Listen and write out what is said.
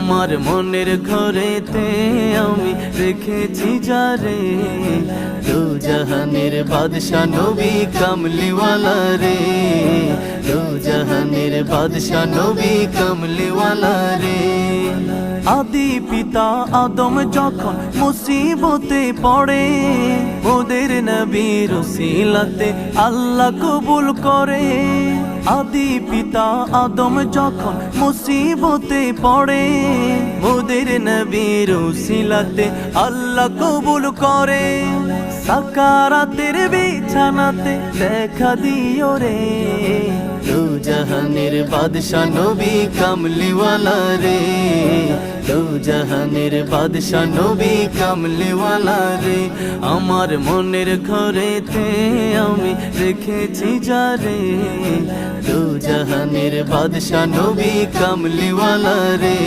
আমার মনের ঘরেতে আমি রেখেছি যারে, দু জাহানের বাদশা নবী কামলিওয়ালা রে, দু জাহানের বাদশা নবী কামলিওয়ালা রে। আদি পিতা আদম যখন মুসিবতে পড়ে, ওদের নবীর উসিলাতে আল্লাহ কবুল করে। আদি পিতা আদম যখন মুসিবতে পড়ে, ওদের নবীর উসিলাতে আল্লাহ কবুল করে। সাকারাতের বিছানাতে দেখা দিও রে, দু জাহানের বাদশা নবী কামলিওয়ালা রে, দু জাহানের বাদশা নবী কামলিওয়ালা রে। আমার মনের ঘরেতে আমি রেখেছি যারে, দু জাহানের বাদশা নবী কামলিওয়ালা রে,